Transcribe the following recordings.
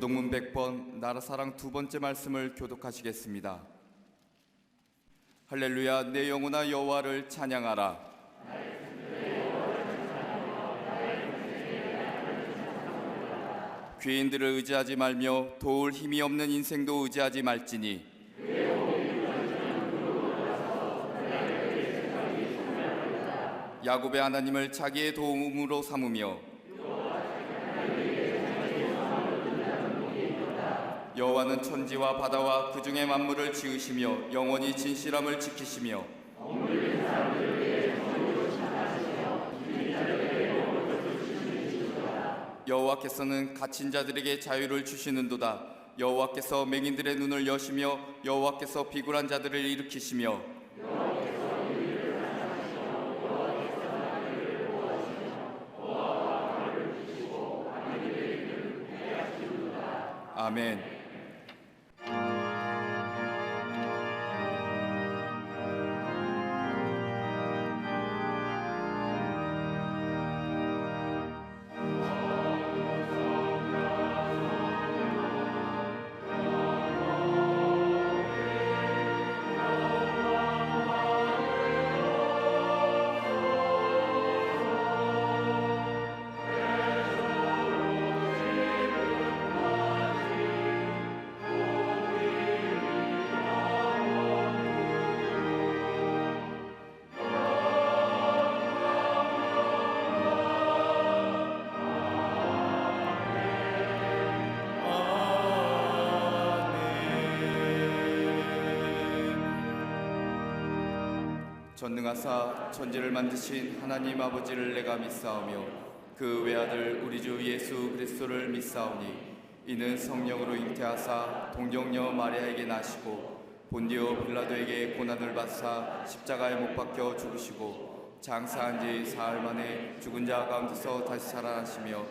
교동문 100번 나라사랑 두 번째 말씀을 교독하시겠습니다. 할렐루야, 내 영혼아 여호와를 찬양하라. 귀인들을 의지하지 말며 도울 힘이 없는 인생도 의지하지 말지니 야곱의 하나님을 자기의 도움으로 삼으며 여호와는 천지와 바다와 그 중에 만물을 지으시며 영원히 진실함을 지키시며 여호와께서는 갇힌 자들에게 자유를 주시는도다. 여호와께서 맹인들의 눈을 여시며 여호와께서 비굴한 자들을 일으키시며 아멘. 전능하사 천지를 만드신 하나님 아버지를 내가 믿사오며 그 외아들 우리 주 예수 그리스도를 믿사오니 이는 성령으로 잉태하사 동정녀 마리아에게 나시고 본디오 빌라도에게 고난을 받사 십자가에 못 박혀 죽으시고 장사한 지 사흘 만에 죽은 자 가운데서 다시 살아나시며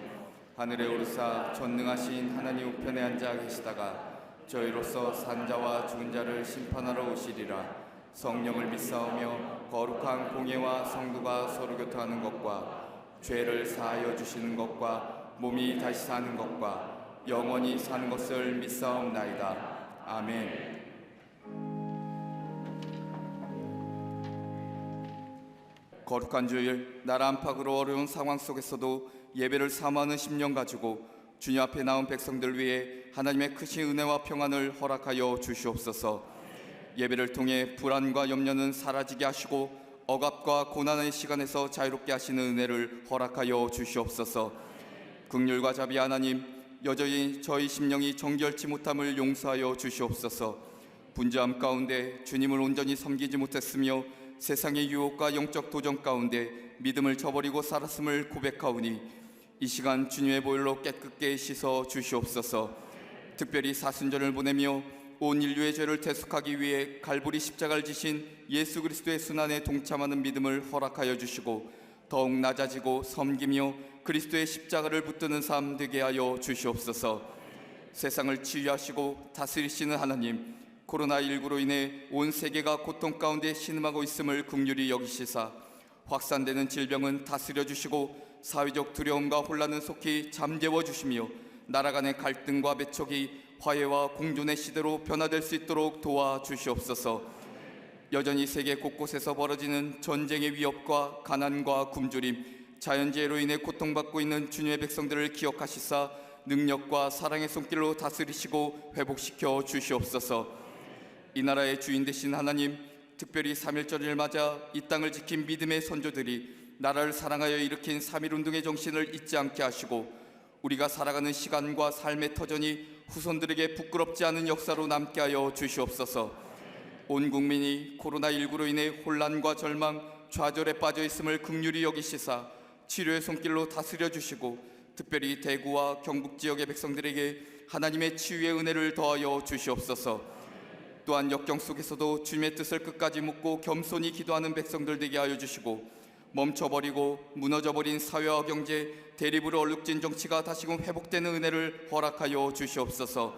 하늘에 오르사 전능하신 하나님 우편에 앉아 계시다가 저희로서 산 자와 죽은 자를 심판하러 오시리라. 성령을 믿사오며 거룩한 공예와 성도가 서로 교통하는 것과 죄를 사하여 주시는 것과 몸이 다시 사는 것과 영원히 사는 것을 믿사옵나이다. 아멘. 거룩한 주일, 나라 안팎으로 어려운 상황 속에서도 예배를 사모하는 심령 가지고 주님 앞에 나온 백성들 위해 하나님의 크신 은혜와 평안을 허락하여 주시옵소서. 예배를 통해 불안과 염려는 사라지게 하시고 억압과 고난의 시간에서 자유롭게 하시는 은혜를 허락하여 주시옵소서. 긍휼과 자비 하나님, 여전히 저희 심령이 정결치 못함을 용서하여 주시옵소서. 분주함 가운데 주님을 온전히 섬기지 못했으며 세상의 유혹과 영적 도전 가운데 믿음을 저버리고 살았음을 고백하오니 이 시간 주님의 보혈로 깨끗게 씻어 주시옵소서. 특별히 사순절을 보내며 온 인류의 죄를 대속하기 위해 갈보리 십자가를 지신 예수 그리스도의 순환에 동참하는 믿음을 허락하여 주시고 더욱 낮아지고 섬기며 그리스도의 십자가를 붙드는 삶 되게 하여 주시옵소서. 세상을 치유하시고 다스리시는 하나님, 코로나19로 인해 온 세계가 고통 가운데 신음하고 있음을 긍휼히 여기시사 확산되는 질병은 다스려 주시고 사회적 두려움과 혼란은 속히 잠재워 주시며 나라 간의 갈등과 배척이 화해와 공존의 시대로 변화될 수 있도록 도와주시옵소서. 여전히 세계 곳곳에서 벌어지는 전쟁의 위협과 가난과 굶주림, 자연재해로 인해 고통받고 있는 주님의 백성들을 기억하시사 능력과 사랑의 손길로 다스리시고 회복시켜 주시옵소서. 이 나라의 주인 되신 하나님, 특별히 3.1절을 맞아 이 땅을 지킨 믿음의 선조들이 나라를 사랑하여 일으킨 3.1운동의 정신을 잊지 않게 하시고 우리가 살아가는 시간과 삶의 터전이 후손들에게 부끄럽지 않은 역사로 남게 하여 주시옵소서. 온 국민이 코로나19로 인해 혼란과 절망, 좌절에 빠져 있음을 긍휼히 여기시사 치료의 손길로 다스려 주시고 특별히 대구와 경북 지역의 백성들에게 하나님의 치유의 은혜를 더하여 주시옵소서. 또한 역경 속에서도 주님의 뜻을 끝까지 묻고 겸손히 기도하는 백성들 되게 하여 주시고 멈춰버리고 무너져버린 사회와 경제, 대립으로 얼룩진 정치가 다시금 회복되는 은혜를 허락하여 주시옵소서.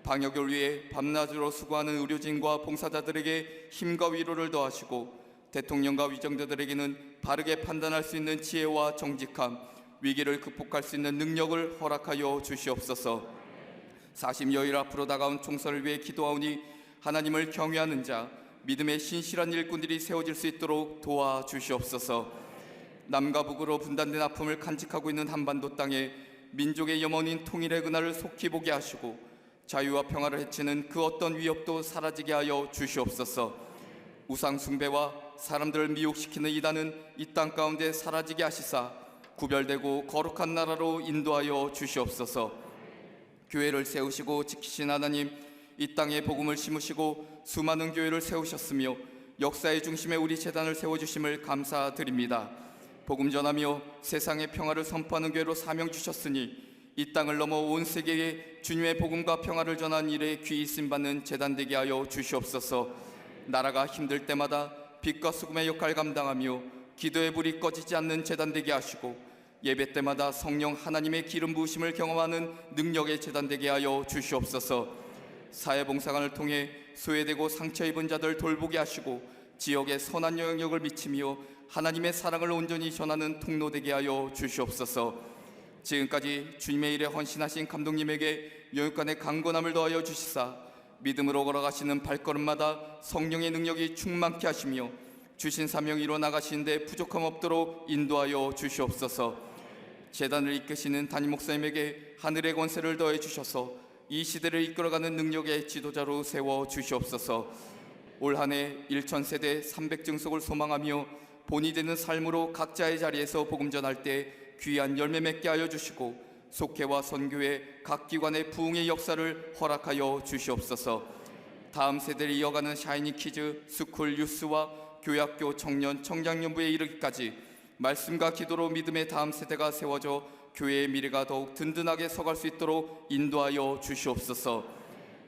방역을 위해 밤낮으로 수고하는 의료진과 봉사자들에게 힘과 위로를 더하시고 대통령과 위정자들에게는 바르게 판단할 수 있는 지혜와 정직함, 위기를 극복할 수 있는 능력을 허락하여 주시옵소서. 40여일 앞으로 다가온 총선을 위해 기도하오니 하나님을 경외하는 자, 믿음의 신실한 일꾼들이 세워질 수 있도록 도와주시옵소서. 남과 북으로 분단된 아픔을 간직하고 있는 한반도 땅에 민족의 염원인 통일의 그날을 속히 보게 하시고 자유와 평화를 해치는 그 어떤 위협도 사라지게 하여 주시옵소서. 우상 숭배와 사람들을 미혹시키는 이단은 이 땅 가운데 사라지게 하시사 구별되고 거룩한 나라로 인도하여 주시옵소서. 교회를 세우시고 지키신 하나님, 이 땅에 복음을 심으시고 수많은 교회를 세우셨으며 역사의 중심에 우리 재단을 세워주심을 감사드립니다. 복음 전하며 세상의 평화를 선포하는 교회로 사명 주셨으니 이 땅을 넘어 온 세계에 주님의 복음과 평화를 전한 일에 귀히 쓰임받는 재단 되게 하여 주시옵소서. 나라가 힘들 때마다 빛과 수금의 역할 감당하며 기도의 불이 꺼지지 않는 재단 되게 하시고 예배 때마다 성령 하나님의 기름 부으심을 경험하는 능력의 재단 되게 하여 주시옵소서. 사회봉사관을 통해 소외되고 상처 입은 자들 돌보게 하시고 지역에 선한 영향력을 미치며 하나님의 사랑을 온전히 전하는 통로 되게 하여 주시옵소서. 지금까지 주님의 일에 헌신하신 감독님에게 영육간의 강건함을 더하여 주시사 믿음으로 걸어가시는 발걸음마다 성령의 능력이 충만케 하시며 주신 사명 이루어 나가시는데 부족함 없도록 인도하여 주시옵소서. 재단을 이끄시는 담임 목사님에게 하늘의 권세를 더해 주셔서 이 시대를 이끌어가는 능력의 지도자로 세워 주시옵소서. 올 한 해 1000세대 300증속을 소망하며 본이 되는 삶으로 각자의 자리에서 복음 전할 때 귀한 열매 맺게 하여 주시고 속회와 선교회 각 기관의 부흥의 역사를 허락하여 주시옵소서. 다음 세대를 이어가는 샤이니 키즈, 스쿨 유스와 교학교 청년 청장년부에 이르기까지 말씀과 기도로 믿음의 다음 세대가 세워져 교회의 미래가 더욱 든든하게 서갈 수 있도록 인도하여 주시옵소서.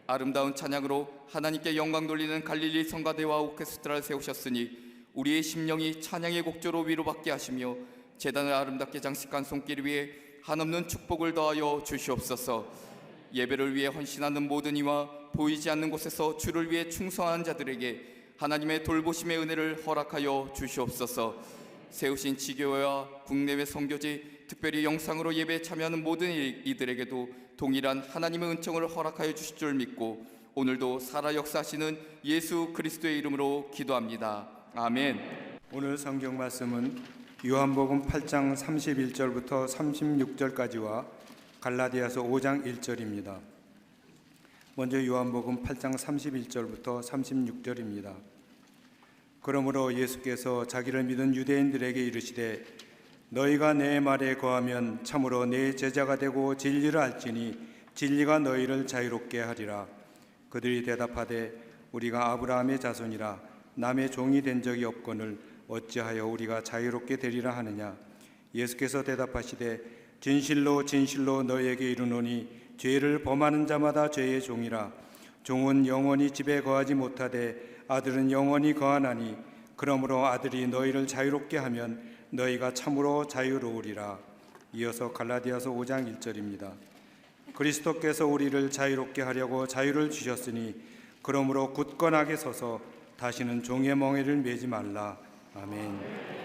아름다운 찬양으로 하나님께 영광 돌리는 갈릴리 성가대와 오케스트라를 세우셨으니 우리의 심령이 찬양의 곡조로 위로받게 하시며 제단을 아름답게 장식한 손길 위에 한없는 축복을 더하여 주시옵소서. 예배를 위해 헌신하는 모든 이와 보이지 않는 곳에서 주를 위해 충성한 자들에게 하나님의 돌보심의 은혜를 허락하여 주시옵소서. 세우신 지교회와 국내외 선교지, 특별히 영상으로 예배에 참여하는 모든 이들에게도 동일한 하나님의 은총을 허락하여 주실 줄 믿고 오늘도 살아 역사하시는 예수 그리스도의 이름으로 기도합니다. 아멘. 오늘 성경 말씀은 요한복음 8장 31절부터 36절까지와 갈라디아서 5장 1절입니다. 먼저 요한복음 8장 31절부터 36절입니다. 그러므로 예수께서 자기를 믿은 유대인들에게 이르시되 너희가 내 말에 거하면 참으로 내 제자가 되고 진리를 알지니 진리가 너희를 자유롭게 하리라. 그들이 대답하되 우리가 아브라함의 자손이라 남의 종이 된 적이 없거늘 어찌하여 우리가 자유롭게 되리라 하느냐. 예수께서 대답하시되 진실로 진실로 너희에게 이르노니 죄를 범하는 자마다 죄의 종이라. 종은 영원히 집에 거하지 못하되 아들은 영원히 거하나니 그러므로 아들이 너희를 자유롭게 하면 너희가 참으로 자유로우리라. 이어서 갈라디아서 5장 1절입니다. 그리스도께서 우리를 자유롭게 하려고 자유를 주셨으니 그러므로 굳건하게 서서 다시는 종의 멍에를 매지 말라. 아멘.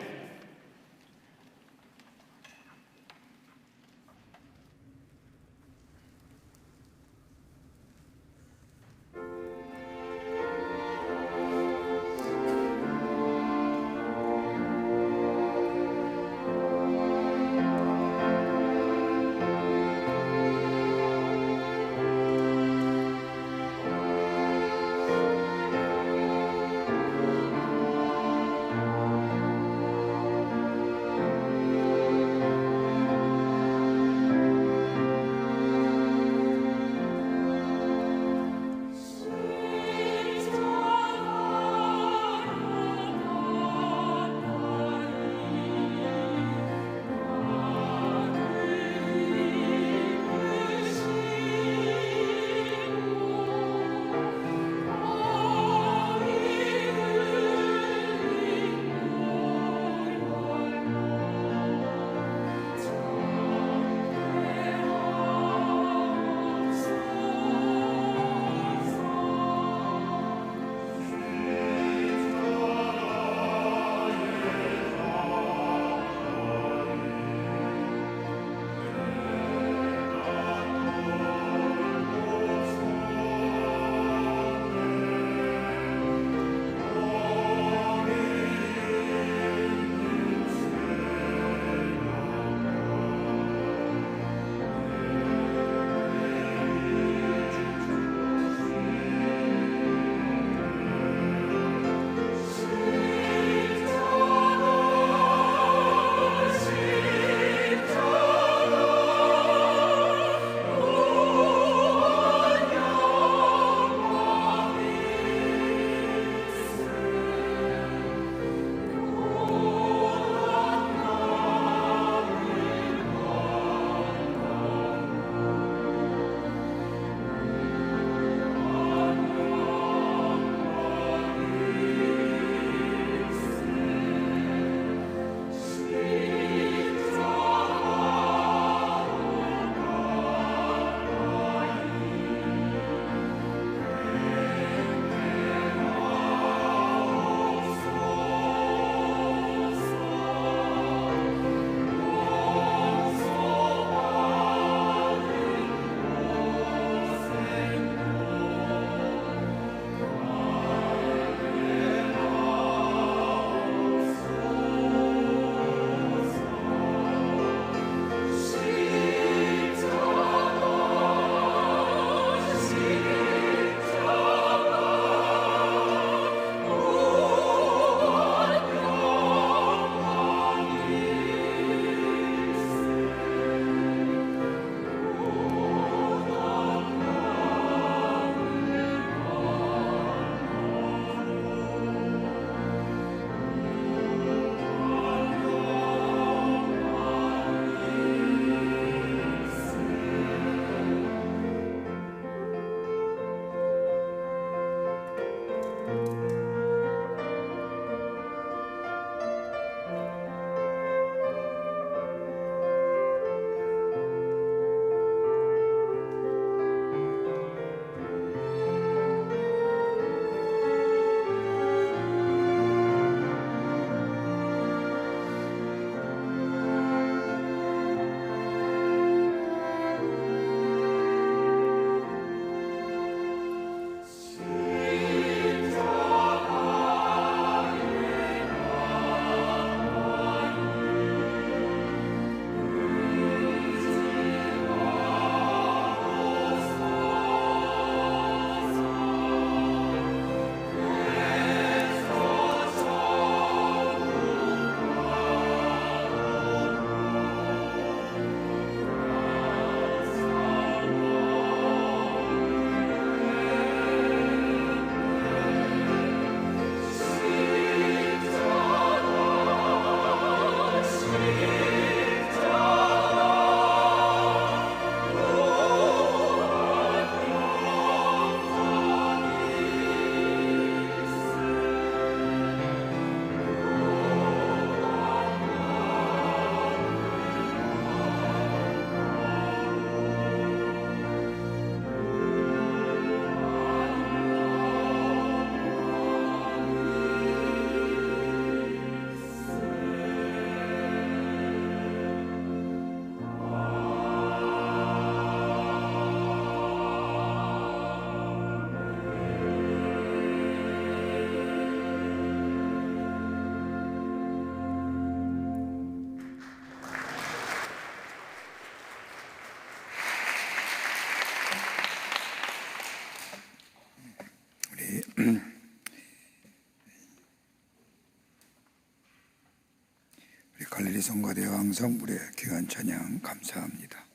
갈릴리 성가대와 항상불의 귀한 찬양 감사합니다.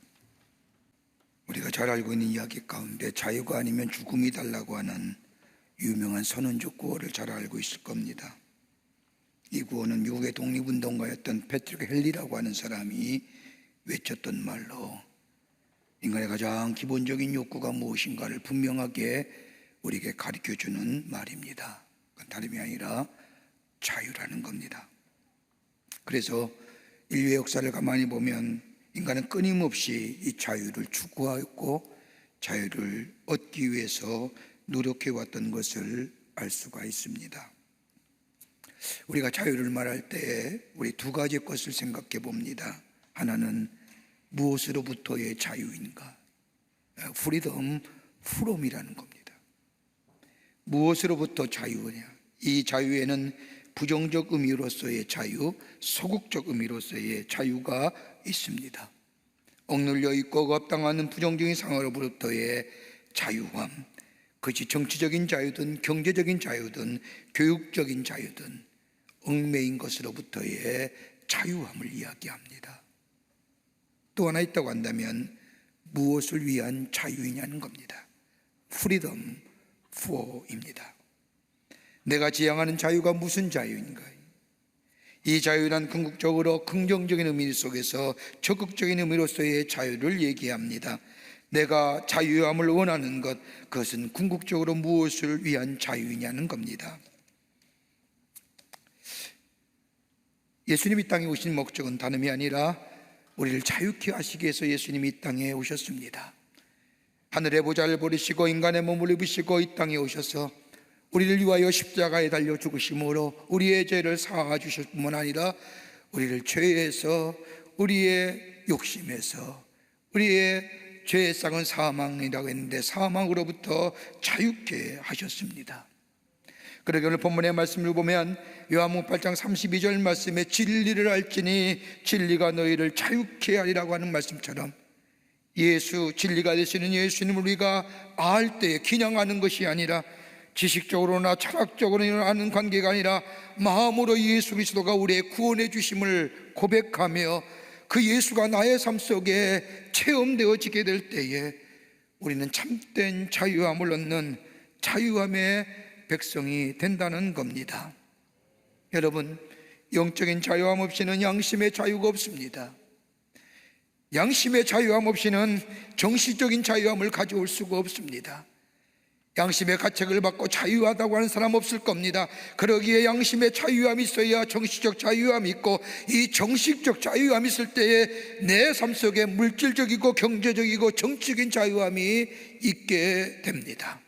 우리가 잘 알고 있는 이야기 가운데 자유가 아니면 죽음이 달라고 하는 유명한 선언적 구호를 잘 알고 있을 겁니다. 이 구호는 미국의 독립운동가였던 패트릭 헨리라고 하는 사람이 외쳤던 말로 인간의 가장 기본적인 욕구가 무엇인가를 분명하게 우리에게 가르쳐주는 말입니다. 그건 다름이 아니라 자유라는 겁니다. 그래서 인류의 역사를 가만히 보면 인간은 끊임없이 이 자유를 추구하였고 자유를 얻기 위해서 노력해왔던 것을 알 수가 있습니다. 우리가 자유를 말할 때 우리 두 가지 것을 생각해 봅니다. 하나는 무엇으로부터의 자유인가? freedom from이라는 겁니다. 무엇으로부터 자유냐? 이 자유에는 부정적 의미로서의 자유, 소극적 의미로서의 자유가 있습니다. 억눌려 있고 억압당하는 부정적인 상황으로부터의 자유함, 그것이 정치적인 자유든 경제적인 자유든 교육적인 자유든 얽매인 것으로부터의 자유함을 이야기합니다. 또 하나 있다고 한다면 무엇을 위한 자유이냐는 겁니다. freedom for입니다. 내가 지향하는 자유가 무슨 자유인가? 이 자유란 궁극적으로 긍정적인 의미 속에서 적극적인 의미로서의 자유를 얘기합니다. 내가 자유함을 원하는 것, 그것은 궁극적으로 무엇을 위한 자유이냐는 겁니다. 예수님이 이 땅에 오신 목적은 다름이 아니라 우리를 자유케 하시기 위해서 예수님이 이 땅에 오셨습니다. 하늘의 보좌를 버리시고 인간의 몸을 입으시고 이 땅에 오셔서 우리를 위하여 십자가에 달려 죽으심으로 우리의 죄를 사하 주실 뿐만 아니라 우리를 죄에서, 우리의 욕심에서, 우리의 죄의 싹은 사망이라고 했는데 사망으로부터 자유케 하셨습니다. 그러게 오늘 본문의 말씀을 보면 요한복음 8장 32절 말씀에 진리를 알지니 진리가 너희를 자유케 하리라고 하는 말씀처럼 예수, 진리가 되시는 예수님을 우리가 알 때에 그냥 것이 아니라 지식적으로나 철학적으로나 아는 관계가 아니라 마음으로 예수 그리스도가 우리의 구원해 주심을 고백하며 그 예수가 나의 삶 속에 체험되어지게 될 때에 우리는 참된 자유함을 얻는 자유함의 백성이 된다는 겁니다. 여러분, 영적인 자유함 없이는 양심의 자유가 없습니다. 양심의 자유함 없이는 정신적인 자유함을 가져올 수가 없습니다. 양심의 가책을 받고 자유하다고 하는 사람 없을 겁니다. 그러기에 양심의 자유함이 있어야 정신적 자유함이 있고, 이 정신적 자유함이 있을 때에 내 삶 속에 물질적이고 경제적이고 정치적인 자유함이 있게 됩니다.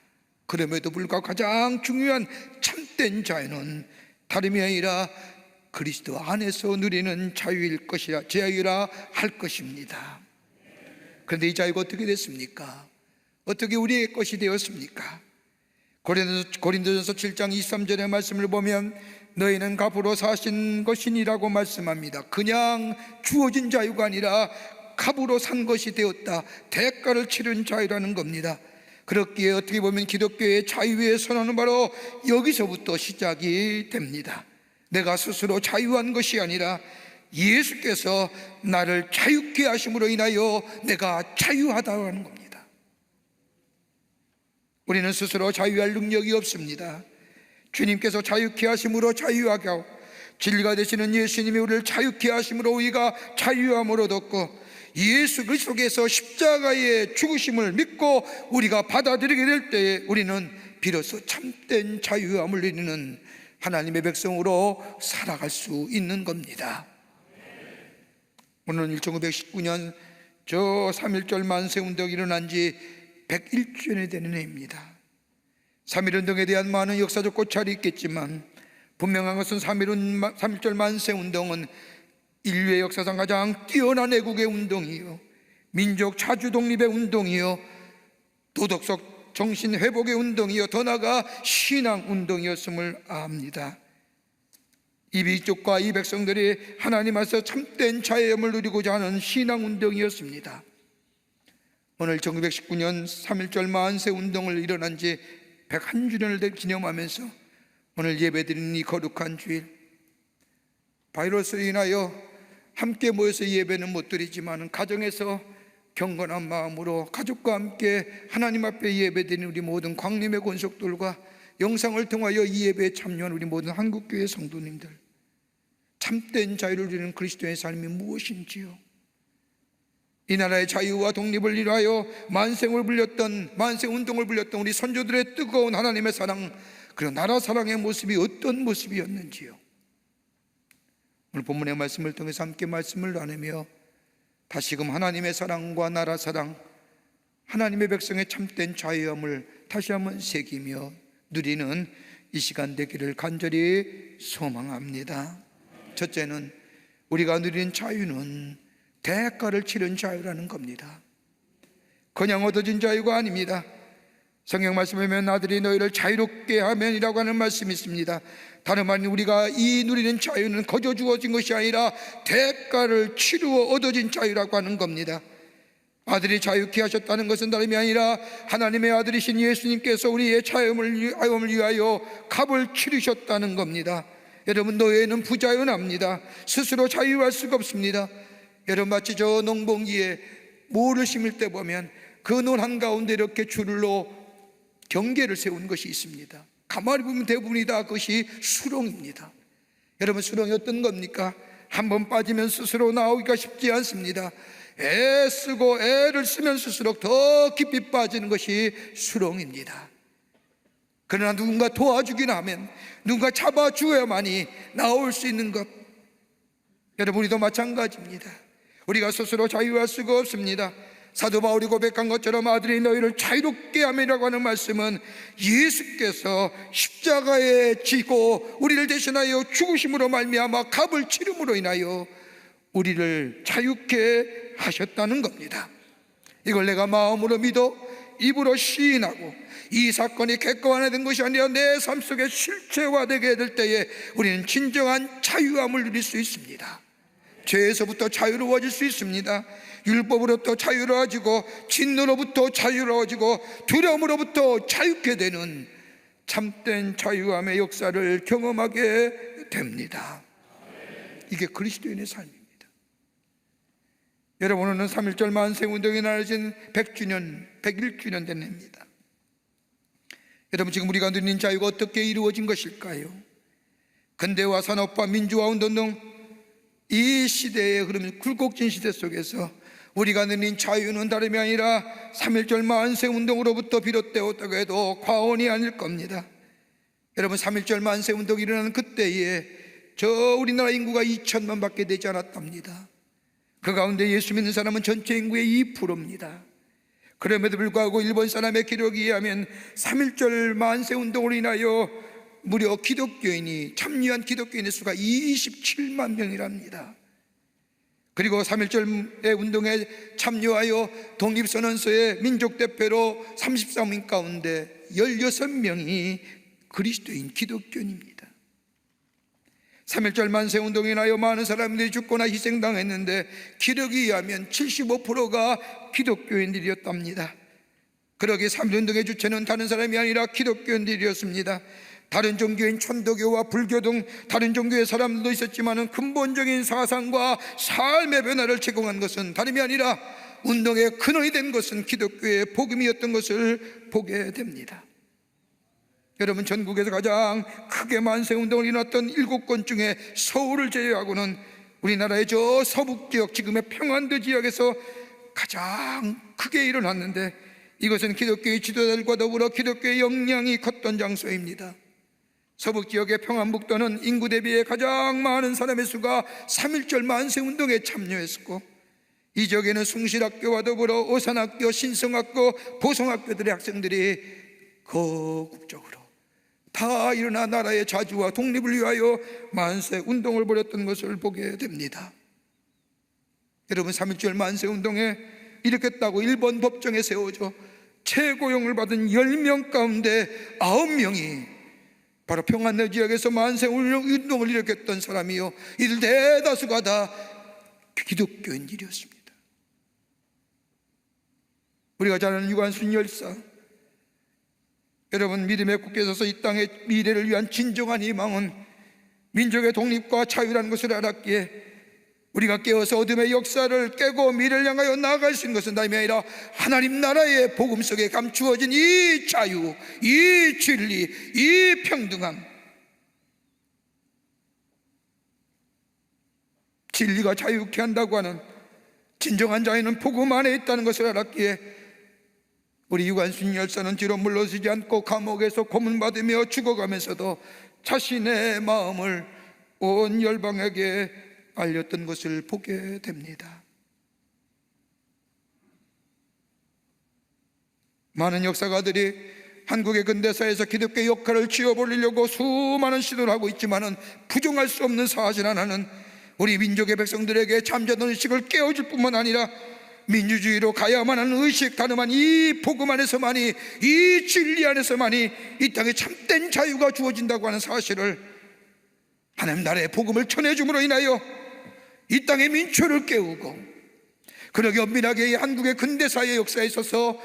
그럼에도 불구하고 가장 중요한 참된 자유는 다름이 아니라 그리스도 안에서 누리는 자유일 것이라, 자유라 할 것입니다. 그런데 이 자유가 어떻게 됐습니까? 어떻게 우리의 것이 되었습니까? 고린도전서 7장 23절의 말씀을 보면 너희는 값으로 사신 것이니라고 말씀합니다. 그냥 주어진 자유가 아니라 값으로 산 것이 되었다. 대가를 치른 자유라는 겁니다. 그렇기에 어떻게 보면 기독교의 자유의 선언은 바로 여기서부터 시작이 됩니다. 내가 스스로 자유한 것이 아니라 예수께서 나를 자유케 하심으로 인하여 내가 자유하다는 겁니다. 우리는 스스로 자유할 능력이 없습니다. 주님께서 자유케 하심으로 자유하게 하고 진리가 되시는 예수님이 우리를 자유케 하심으로 우리가 자유함을 얻었고, 예수 그리스도께서 십자가의 죽으심을 믿고 우리가 받아들이게 될 때에 우리는 비로소 참된 자유함을 누리는 하나님의 백성으로 살아갈 수 있는 겁니다. 오늘은 1919년 저 3.1절 만세운동이 일어난 지 101주년이 되는 해입니다. 3.1운동에 대한 많은 역사적 고찰이 있겠지만 분명한 것은 3.1절 만세운동은 인류의 역사상 가장 뛰어난 애국의 운동이요, 민족 자주 독립의 운동이요, 도덕적 정신 회복의 운동이요, 더 나아가 신앙 운동이었음을 압니다. 이 민족과 이 백성들이 하나님 앞에서 참된 자유함을 누리고자 하는 신앙 운동이었습니다. 오늘 1919년 3.1절 만세운동을 일어난 지 101주년을 기념하면서 오늘 예배드리는 이 거룩한 주일, 바이러스로 인하여 함께 모여서 예배는 못 드리지만 가정에서 경건한 마음으로 가족과 함께 하나님 앞에 예배드리는 우리 모든 광림의 권속들과 영상을 통하여 이 예배에 참여한 우리 모든 한국교회 성도님들, 참된 자유를 누리는 그리스도의 삶이 무엇인지요? 이 나라의 자유와 독립을 위하여 만생운동을 불렸던 우리 선조들의 뜨거운 하나님의 사랑, 그리고 나라 사랑의 모습이 어떤 모습이었는지요? 오늘 본문의 말씀을 통해서 함께 말씀을 나누며 다시금 하나님의 사랑과 나라 사랑, 하나님의 백성의 참된 자유함을 다시 한번 새기며 누리는 이 시간 되기를 간절히 소망합니다. 첫째는 우리가 누리는 자유는 대가를 치른 자유라는 겁니다. 그냥 얻어진 자유가 아닙니다. 성경 말씀에 보면 아들이 너희를 자유롭게 하면이라고 하는 말씀이 있습니다. 다름 아닌 우리가 이 누리는 자유는 거저 주어진 것이 아니라 대가를 치루어 얻어진 자유라고 하는 겁니다. 아들이 자유케 하셨다는 것은 다름이 아니라 하나님의 아들이신 예수님께서 우리의 자유함을 위하여 값을 치르셨다는 겁니다. 여러분, 노예는 부자연합니다. 스스로 자유할 수가 없습니다. 여러분, 마치 저 농번기에 모를 심을 때 보면 그 논 한가운데 이렇게 줄로 경계를 세운 것이 있습니다. 가만히 보면 대부분이 다 그것이 수렁입니다. 여러분, 수렁이 어떤 겁니까? 한번 빠지면 스스로 나오기가 쉽지 않습니다. 애쓰고 애를 쓰면 쓸수록 더 깊이 빠지는 것이 수렁입니다. 그러나 누군가 도와주긴 하면, 누군가 잡아주어야만이 나올 수 있는 것, 여러분, 우리도 마찬가지입니다. 우리가 스스로 자유할 수가 없습니다. 사도 바울이 고백한 것처럼 아들이 너희를 자유롭게 함이라고 하는 말씀은 예수께서 십자가에 지고 우리를 대신하여 죽으심으로 말미암아 값을 치름으로 인하여 우리를 자유케 하셨다는 겁니다. 이걸 내가 마음으로 믿어 입으로 시인하고 이 사건이 객관화된 것이 아니라 내 삶 속에 실체화되게 될 때에 우리는 진정한 자유함을 누릴 수 있습니다. 죄에서부터 자유로워질 수 있습니다. 율법으로부터 자유로워지고 진노로부터 자유로워지고 두려움으로부터 자유케 되는 참된 자유함의 역사를 경험하게 됩니다. 이게 그리스도인의 삶입니다. 여러분, 오늘은 3.1절 만세운동이 나눠진 100주년, 101주년 된 해입니다. 여러분, 지금 우리가 누리는 자유가 어떻게 이루어진 것일까요? 근대화 산업화 민주화 운동 등 이 시대의 흐름, 굴곡진 시대 속에서 우리가 누린 자유는 다름이 아니라 3.1절 만세운동으로부터 비롯되었다고 해도 과언이 아닐 겁니다. 여러분, 3.1절 만세운동이 일어나는 그때에 저 우리나라 인구가 2천만 밖에 되지 않았답니다. 그 가운데 예수 믿는 사람은 전체 인구의 2%입니다. 그럼에도 불구하고 일본 사람의 기록에 의하면 3.1절 만세운동으로 인하여 무려 참여한 기독교인의 수가 27만 명이랍니다. 그리고 3.1절 운동에 참여하여 독립선언서의 민족대표로 33인 가운데 16명이 그리스도인 기독교인입니다. 3.1절 만세운동에 인하여 많은 사람들이 죽거나 희생당했는데 기록에 의하면 75%가 기독교인들이었답니다. 그러기에 3.1운동의 주체는 다른 사람이 아니라 기독교인들이었습니다. 다른 종교인 천도교와 불교 등 다른 종교의 사람들도 있었지만 근본적인 사상과 삶의 변화를 제공한 것은 다름이 아니라 운동의 근원이 된 것은 기독교의 복음이었던 것을 보게 됩니다. 여러분, 전국에서 가장 크게 만세운동을 일어났던 7건 중에 서울을 제외하고는 우리나라의 저 서북지역, 지금의 평안도 지역에서 가장 크게 일어났는데, 이것은 기독교의 지도자들과 더불어 기독교의 역량이 컸던 장소입니다. 서북지역의 평안북도는 인구 대비에 가장 많은 사람의 수가 3.1절 만세운동에 참여했었고, 이 지역에는 숭실학교와 더불어 오산학교, 신성학교, 보성학교들의 학생들이 거국적으로 다 일어나 나라의 자주와 독립을 위하여 만세운동을 벌였던 것을 보게 됩니다. 여러분, 3.1절 만세운동에 일으켰다고 일본 법정에 세워져 최고형을 받은 10명 가운데 9명이 바로 평안도 지역에서 만세운동을 일으켰던 사람이요, 이들 대다수가 다 기독교인들이었습니다. 우리가 잘 아는 유관순 열사, 여러분, 믿음의 굳게 서서 이 땅의 미래를 위한 진정한 희망은 민족의 독립과 자유라는 것을 알았기에 우리가 깨어서 어둠의 역사를 깨고 미래를 향하여 나아갈 수 있는 것은 다름이 아니라 하나님 나라의 복음 속에 감추어진 이 자유, 이 진리, 이 평등함. 진리가 자유케 한다고 하는 진정한 자유는 복음 안에 있다는 것을 알았기에 우리 유관순 열사는 뒤로 물러서지 않고 감옥에서 고문받으며 죽어가면서도 자신의 마음을 온 열방에게 알렸던 것을 보게 됩니다. 많은 역사가들이 한국의 근대사에서 기독교 역할을 지어버리려고 수많은 시도를 하고 있지만은 부정할 수 없는 사실 하나는 우리 민족의 백성들에게 잠자던 의식을 깨워줄 뿐만 아니라 민주주의로 가야만 하는 의식, 가늠한 이 복음 안에서만이, 이 진리 안에서만이 이 땅에 참된 자유가 주어진다고 하는 사실을 하나님 나라의 복음을 전해줌으로 인하여 이 땅의 민초를 깨우고, 그러기 엄밀하게 이 한국의 근대사의 역사에 있어서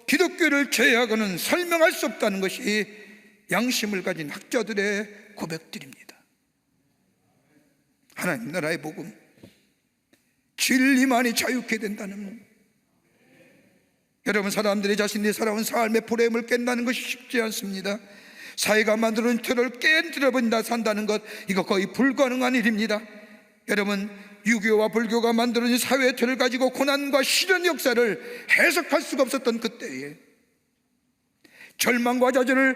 기독교를 제외하고는 설명할 수 없다는 것이 양심을 가진 학자들의 고백들입니다. 하나님 나라의 복음, 진리만이 자유케 된다는, 여러분, 사람들이 자신들이 살아온 삶의 프레임을 깬다는 것이 쉽지 않습니다. 사회가 만드는 틀을 깨뜨려버린다 산다는 것, 이거 거의 불가능한 일입니다. 여러분, 유교와 불교가 만들어진 사회의 틀을 가지고 고난과 시련 역사를 해석할 수가 없었던 그때에, 절망과 좌절을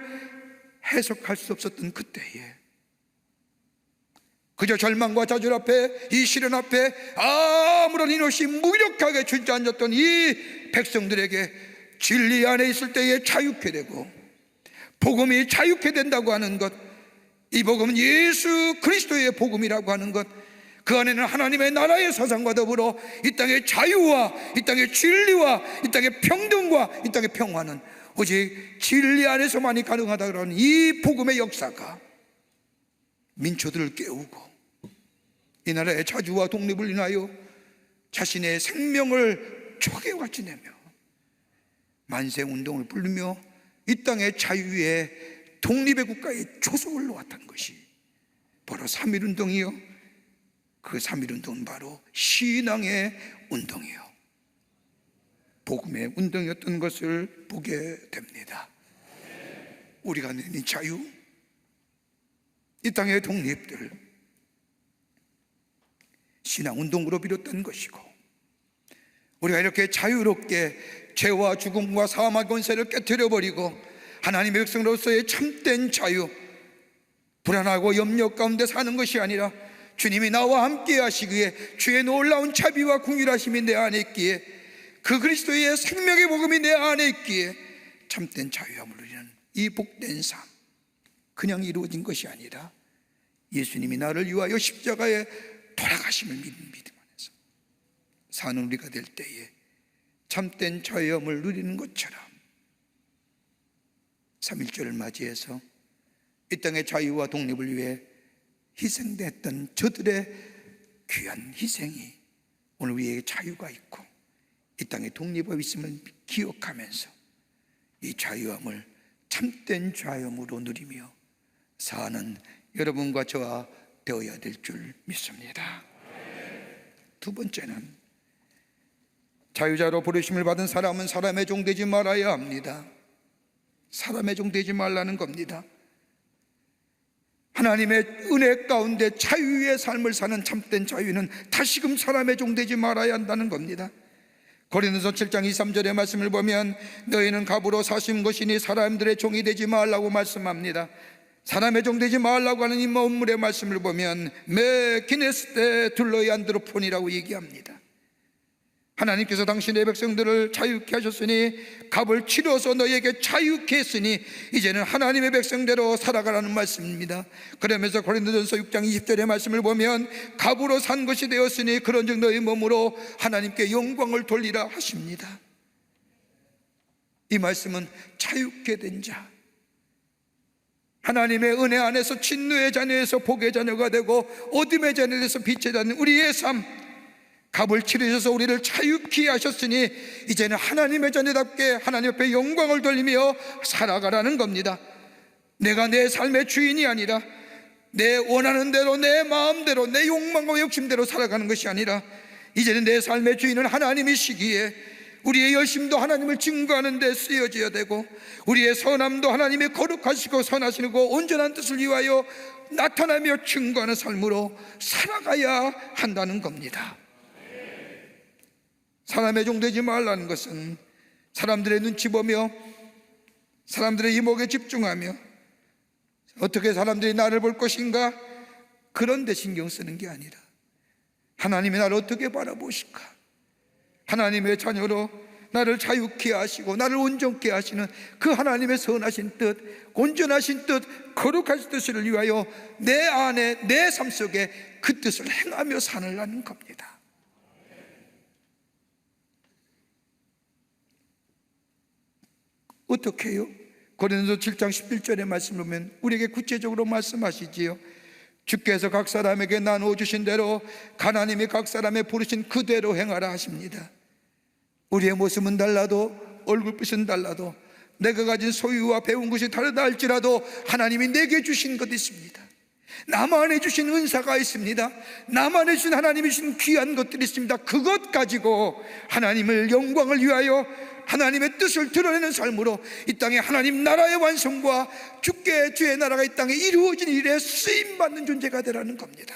해석할 수 없었던 그때에, 그저 절망과 좌절 앞에, 이 시련 앞에 아무런 인옷이 무력하게 주저앉았던 이 백성들에게 진리 안에 있을 때에 자유케 되고 복음이 자유케 된다고 하는 것, 이 복음은 예수 그리스도의 복음이라고 하는 것, 그 안에는 하나님의 나라의 사상과 더불어 이 땅의 자유와 이 땅의 진리와 이 땅의 평등과 이 땅의 평화는 오직 진리 안에서만이 가능하다는 이 복음의 역사가 민초들을 깨우고 이 나라의 자주와 독립을 인하여 자신의 생명을 초계같이 내며 만세운동을 부르며 이 땅의 자유의 독립의 국가에 조속을 놓았다는 것이 바로 3.1운동이요, 그 3.1운동은 바로 신앙의 운동이요, 복음의 운동이었던 것을 보게 됩니다. 우리가 누린 자유, 이 땅의 독립들, 신앙운동으로 비롯된 것이고, 우리가 이렇게 자유롭게 죄와 죽음과 사망의 권세를 깨뜨려버리고 하나님의 백성으로서의 참된 자유, 불안하고 염려 가운데 사는 것이 아니라 주님이 나와 함께 하시기에 주의 놀라운 자비와 긍휼하심이 내 안에 있기에, 그 그리스도의 생명의 복음이 내 안에 있기에 참된 자유함을 누리는 이 복된 삶, 그냥 이루어진 것이 아니라 예수님이 나를 위하여 십자가에 돌아가심을 믿음 안에서 사는 우리가 될 때에 참된 자유함을 누리는 것처럼 3.1절을 맞이해서 이 땅의 자유와 독립을 위해 희생됐던 저들의 귀한 희생이 오늘 우리에게 자유가 있고 이 땅에 독립이 있음을 기억하면서 이 자유함을 참된 자유함으로 누리며 사는 여러분과 저와 되어야 될 줄 믿습니다. 두 번째는, 자유자로 부르심을 받은 사람은 사람의 종 되지 말아야 합니다. 사람의 종 되지 말라는 겁니다. 하나님의 은혜 가운데 자유의 삶을 사는 참된 자유는 다시금 사람의 종 되지 말아야 한다는 겁니다. 고린도서 7장 2, 3절의 말씀을 보면 너희는 갑으로 사신 것이니 사람들의 종이 되지 말라고 말씀합니다. 사람의 종 되지 말라고 하는 이 본문의 말씀을 보면 매 기네스 때 둘러이 안드로폰이라고 얘기합니다. 하나님께서 당신의 백성들을 자유케 하셨으니 갑을 치러서 너희에게 자유케 했으니 이제는 하나님의 백성대로 살아가라는 말씀입니다. 그러면서 고린도전서 6장 20절의 말씀을 보면 갑으로 산 것이 되었으니 그런즉 너희 몸으로 하나님께 영광을 돌리라 하십니다. 이 말씀은 자유케 된 자, 하나님의 은혜 안에서 진노의 자녀에서 복의 자녀가 되고 어둠의 자녀에서 빛의 자녀, 우리의 삶, 갑을 치르셔서 우리를 자유케 하셨으니 이제는 하나님의 자녀답게 하나님 앞에 영광을 돌리며 살아가라는 겁니다. 내가 내 삶의 주인이 아니라 내 원하는 대로, 내 마음대로, 내 욕망과 욕심대로 살아가는 것이 아니라 이제는 내 삶의 주인은 하나님이시기에 우리의 열심도 하나님을 증거하는 데 쓰여져야 되고, 우리의 선함도 하나님의 거룩하시고 선하시고 온전한 뜻을 위하여 나타나며 증거하는 삶으로 살아가야 한다는 겁니다. 사람의 종 되지 말라는 것은 사람들의 눈치 보며 사람들의 이목에 집중하며 어떻게 사람들이 나를 볼 것인가, 그런 데 신경 쓰는 게 아니라 하나님이 나를 어떻게 바라보실까, 하나님의 자녀로 나를 자유케 하시고 나를 온전케 하시는 그 하나님의 선하신 뜻, 온전하신 뜻, 거룩하신 뜻을 위하여 내 안에, 내 삶 속에 그 뜻을 행하며 사느라는 겁니다. 어떻게 해요? 고린도서 7장 11절의 말씀을 보면 우리에게 구체적으로 말씀하시지요. 주께서 각 사람에게 나누어 주신 대로 하나님이 각 사람의 부르신 그대로 행하라 하십니다. 우리의 모습은 달라도, 얼굴빛은 달라도, 내가 가진 소유와 배운 것이 다르다 할지라도 하나님이 내게 주신 것이 있습니다. 나만에 주신 은사가 있습니다. 나만에 주신 하나님이 주신 귀한 것들이 있습니다. 그것 가지고 하나님을, 영광을 위하여 하나님의 뜻을 드러내는 삶으로 이 땅에 하나님 나라의 완성과 주의 나라가 이 땅에 이루어진 일에 쓰임받는 존재가 되라는 겁니다.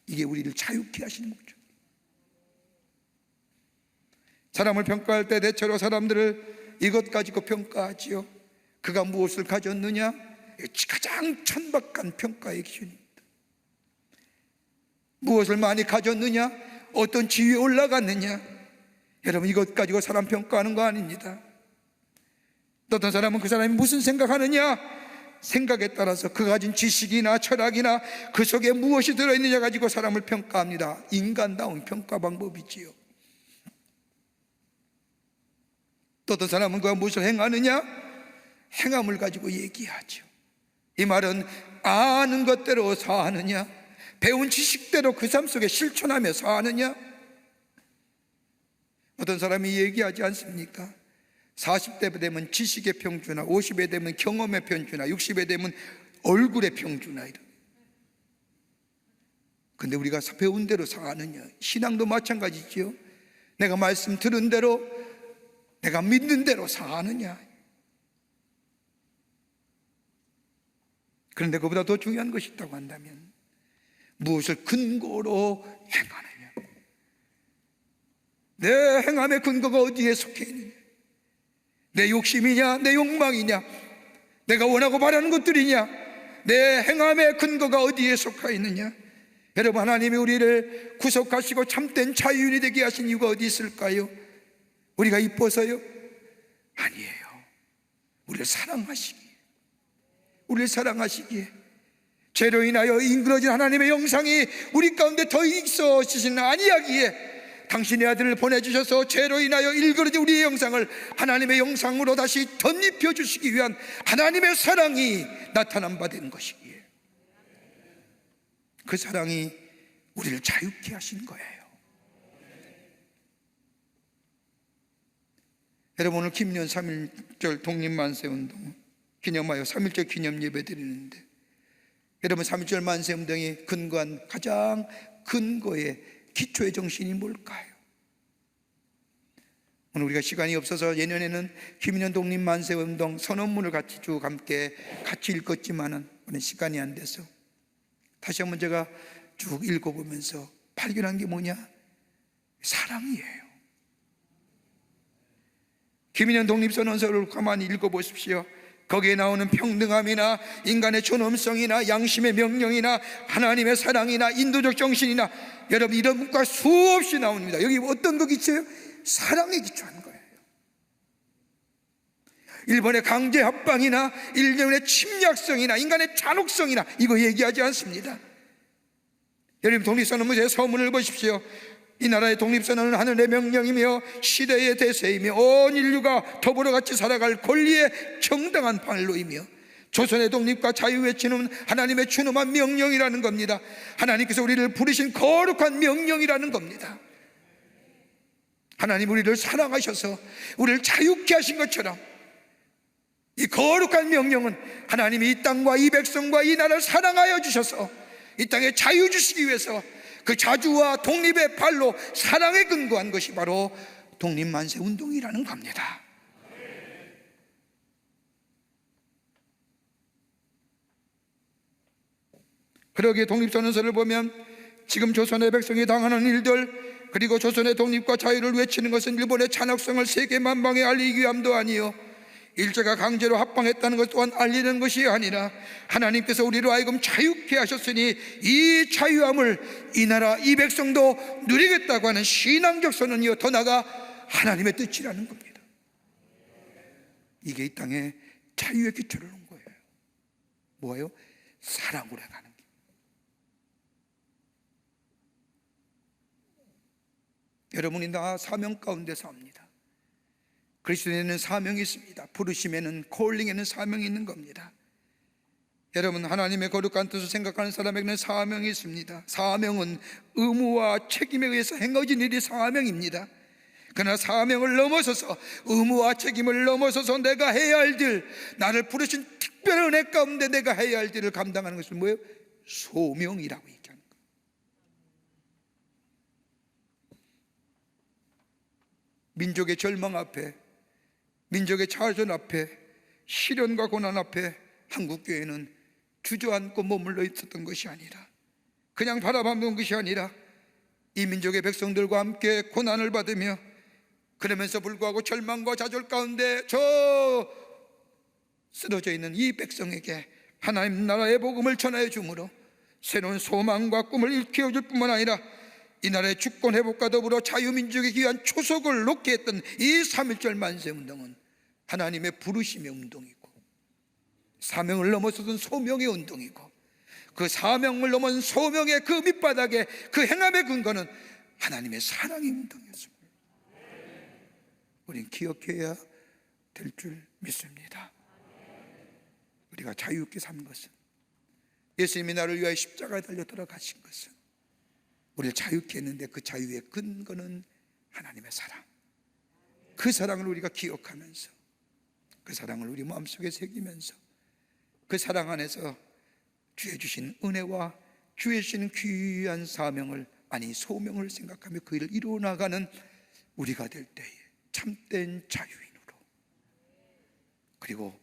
이게 우리를 자유케 하시는 거죠. 사람을 평가할 때 대체로 사람들을 이것 가지고 평가하지요. 그가 무엇을 가졌느냐, 가장 천박한 평가의 기준입니다. 무엇을 많이 가졌느냐, 어떤 지위에 올라갔느냐, 여러분 이것 가지고 사람 평가하는 거 아닙니다. 또 어떤 사람은 그 사람이 무슨 생각하느냐, 생각에 따라서 그가 가진 지식이나 철학이나 그 속에 무엇이 들어있느냐 가지고 사람을 평가합니다. 인간다운 평가 방법이지요. 또 어떤 사람은 그가 무엇을 행하느냐, 행함을 가지고 얘기하죠. 이 말은 아는 것대로 사하느냐, 배운 지식대로 그 삶 속에 실천하며 사느냐. 어떤 사람이 얘기하지 않습니까? 40대 되면 지식의 평준화, 50에 되면 경험의 평준화, 60에 되면 얼굴의 평준화. 근데 우리가 배운 대로 사느냐. 신앙도 마찬가지지요. 내가 말씀 들은 대로, 내가 믿는 대로 사느냐. 그런데 그보다 더 중요한 것이 있다고 한다면 무엇을 근거로 행하느냐. 내 행함의 근거가 어디에 속해 있느냐. 내 욕심이냐, 내 욕망이냐, 내가 원하고 바라는 것들이냐, 내 행함의 근거가 어디에 속해 있느냐. 여러분, 하나님이 우리를 구속하시고 참된 자유인이 되게 하신 이유가 어디 있을까요? 우리가 이뻐서요? 아니에요. 우리를 사랑하시기에, 우리를 사랑하시기에, 죄로 인하여 인그러진 하나님의 영상이 우리 가운데 더 있어지지는 아니하기에 당신의 아들을 보내주셔서 죄로 인하여 일그러진 우리의 영상을 하나님의 영상으로 다시 덧입혀 주시기 위한 하나님의 사랑이 나타난 바 된 것이기에, 그 사랑이 우리를 자유케 하신 거예요. 여러분, 오늘 김년 3.1절 독립만세운동 기념하여 3.1절 기념 예배 드리는데, 여러분 3.1절 만세운동이 근거한 가장 근거의 기초의 정신이 뭘까요? 오늘 우리가 시간이 없어서 예년에는 김년 독립만세운동 선언문을 같이 쭉 함께 같이 읽었지만은 오늘 시간이 안 돼서 다시 한번 제가 쭉 읽어보면서 발견한 게 뭐냐? 사랑이에요. 김인현 독립선언서를 가만히 읽어보십시오. 거기에 나오는 평등함이나 인간의 존엄성이나 양심의 명령이나 하나님의 사랑이나 인도적 정신이나, 여러분 이런 문구가 수없이 나옵니다. 여기 어떤 거 기초예요? 사랑에 기초한 거예요. 일본의 강제 합방이나 일본의 침략성이나 인간의 잔혹성이나 이거 얘기하지 않습니다. 여러분 독립선언문의 서문을 보십시오. 이 나라의 독립선언은 하늘의 명령이며 시대의 대세이며 온 인류가 더불어 같이 살아갈 권리의 정당한 판로이며 조선의 독립과 자유 외치는 하나님의 준엄한 명령이라는 겁니다. 하나님께서 우리를 부르신 거룩한 명령이라는 겁니다. 하나님 우리를 사랑하셔서 우리를 자유케 하신 것처럼 이 거룩한 명령은 하나님이 이 땅과 이 백성과 이 나라를 사랑하여 주셔서 이 땅에 자유 주시기 위해서 그 자주와 독립의 발로 사랑에 근거한 것이 바로 독립만세 운동이라는 겁니다. 그러기에 독립선언서를 보면 지금 조선의 백성이 당하는 일들, 그리고 조선의 독립과 자유를 외치는 것은 일본의 잔혹성을 세계 만방에 알리기 위함도 아니요, 일제가 강제로 합방했다는 것 또한 알리는 것이 아니라 하나님께서 우리로 하여금 자유케 하셨으니 이 자유함을 이 나라 이 백성도 누리겠다고 하는 신앙적 선언이요, 더 나아가 하나님의 뜻이라는 겁니다. 이게 이 땅에 자유의 기초를 놓은 거예요. 뭐예요? 사랑으로 가는 게. 여러분이 다 사명 가운데 삽니다. 그리스도에는 사명이 있습니다. 부르심에는, 콜링에는 사명이 있는 겁니다. 여러분, 하나님의 거룩한 뜻을 생각하는 사람에게는 사명이 있습니다. 사명은 의무와 책임에 의해서 행해진 일이 사명입니다. 그러나 사명을 넘어서서, 의무와 책임을 넘어서서 내가 해야 할 일, 나를 부르신 특별한 은혜 가운데 내가 해야 할 일을 감당하는 것은 뭐예요? 소명이라고 얘기하는 거예요. 민족의 절망 앞에, 민족의 자존 앞에, 시련과 고난 앞에 한국교회는 주저앉고 머물러 있었던 것이 아니라, 그냥 바라보는 것이 아니라 이 민족의 백성들과 함께 고난을 받으며, 그러면서 불구하고 절망과 좌절 가운데 저 쓰러져 있는 이 백성에게 하나님 나라의 복음을 전하여 주므로 새로운 소망과 꿈을 일깨워줄 뿐만 아니라 이 나라의 주권 회복과 더불어 자유민족에 귀한 초석을 놓게 했던 이 3.1절 만세운동은 하나님의 부르심의 운동이고, 사명을 넘어서던 소명의 운동이고, 그 사명을 넘은 소명의 그 밑바닥에 그 행함의 근거는 하나님의 사랑의 운동이었습니다. 우리는 기억해야 될 줄 믿습니다. 우리가 자유롭게 산 것은, 예수님이 나를 위하여 십자가에 달려 돌아가신 것은 우리를 자유케 했는데, 그 자유의 근거는 하나님의 사랑. 그 사랑을 우리가 기억하면서, 그 사랑을 우리 마음속에 새기면서, 그 사랑 안에서 주의 주신 은혜와 주의 주신 귀한 사명을, 아니 소명을 생각하며 그 일을 이루어 나가는 우리가 될 때에 참된 자유인으로, 그리고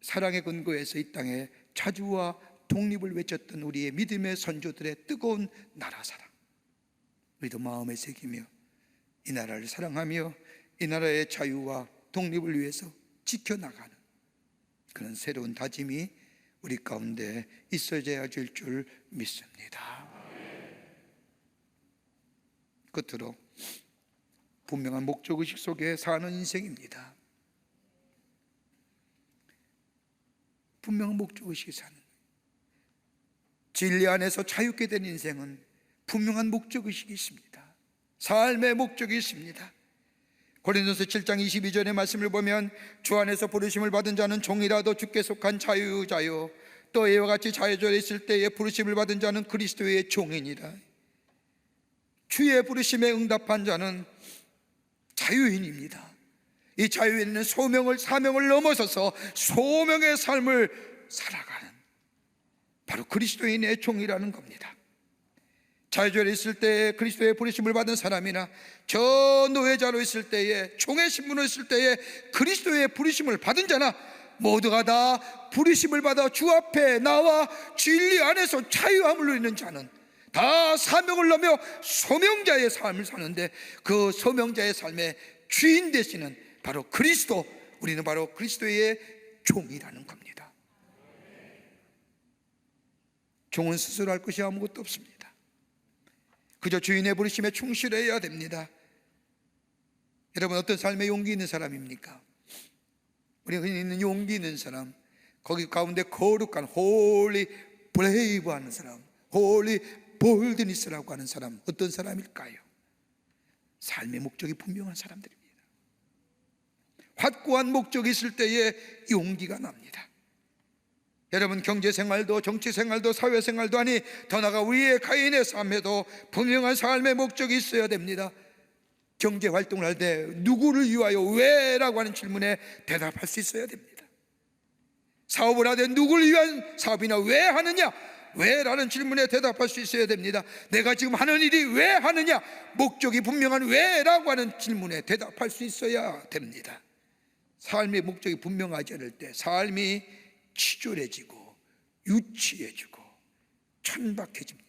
사랑의 근거에서 이 땅에 자주와 독립을 외쳤던 우리의 믿음의 선조들의 뜨거운 나라 사랑, 우리도 마음에 새기며 이 나라를 사랑하며 이 나라의 자유와 독립을 위해서 지켜나가는 그런 새로운 다짐이 우리 가운데 있어져야 될 줄 믿습니다. 끝으로 분명한 목적의식 속에 사는 인생입니다. 분명한 목적의식이 사는, 진리 안에서 자유케 된 인생은 분명한 목적의식이 있습니다. 삶의 목적이 있습니다. 고린도서 7장 22절의 말씀을 보면 주 안에서 부르심을 받은 자는 종이라도 주께 속한 자유자요, 또 이와 같이 자유절에 있을 때에 부르심을 받은 자는 그리스도의 종이니라. 주의 부르심에 응답한 자는 자유인입니다. 이 자유인은 소명을, 사명을 넘어서서 소명의 삶을 살아가는 바로 그리스도인의 종이라는 겁니다. 자유절에 있을 때에 그리스도의 부르심을 받은 사람이나 저 노예자로 있을 때에, 종의 신분으로 있을 때에 그리스도의 부르심을 받은 자나 모두가 다 부르심을 받아 주 앞에 나와 진리 안에서 자유함을 누리는 자는 다 사명을 넘어 소명자의 삶을 사는데, 그 소명자의 삶의 주인 되시는 바로 그리스도, 우리는 바로 그리스도의 종이라는 겁니다. 종은 스스로 할 것이 아무것도 없습니다. 그저 주인의 부르심에 충실해야 됩니다. 여러분, 어떤 삶에 용기 있는 사람입니까? 우리가 있는 용기 있는 사람, 거기 가운데 거룩한 홀리 브레이브 하는 사람, 홀리 볼드니스라고 하는 사람, 어떤 사람일까요? 삶의 목적이 분명한 사람들입니다. 확고한 목적이 있을 때에 용기가 납니다. 여러분, 경제생활도 정치생활도 사회생활도, 아니 더 나아가 우리의 가인의 삶에도 분명한 삶의 목적이 있어야 됩니다. 경제활동을 할 때 누구를 위하여, 왜? 라고 하는 질문에 대답할 수 있어야 됩니다. 사업을 하되 누구를 위한 사업이나 왜 하느냐? 왜라는 질문에 대답할 수 있어야 됩니다. 내가 지금 하는 일이 왜 하느냐? 목적이 분명한 왜라고 하는 질문에 대답할 수 있어야 됩니다. 삶의 목적이 분명하지 않을 때 삶이 치졸해지고 유치해지고 천박해집니다.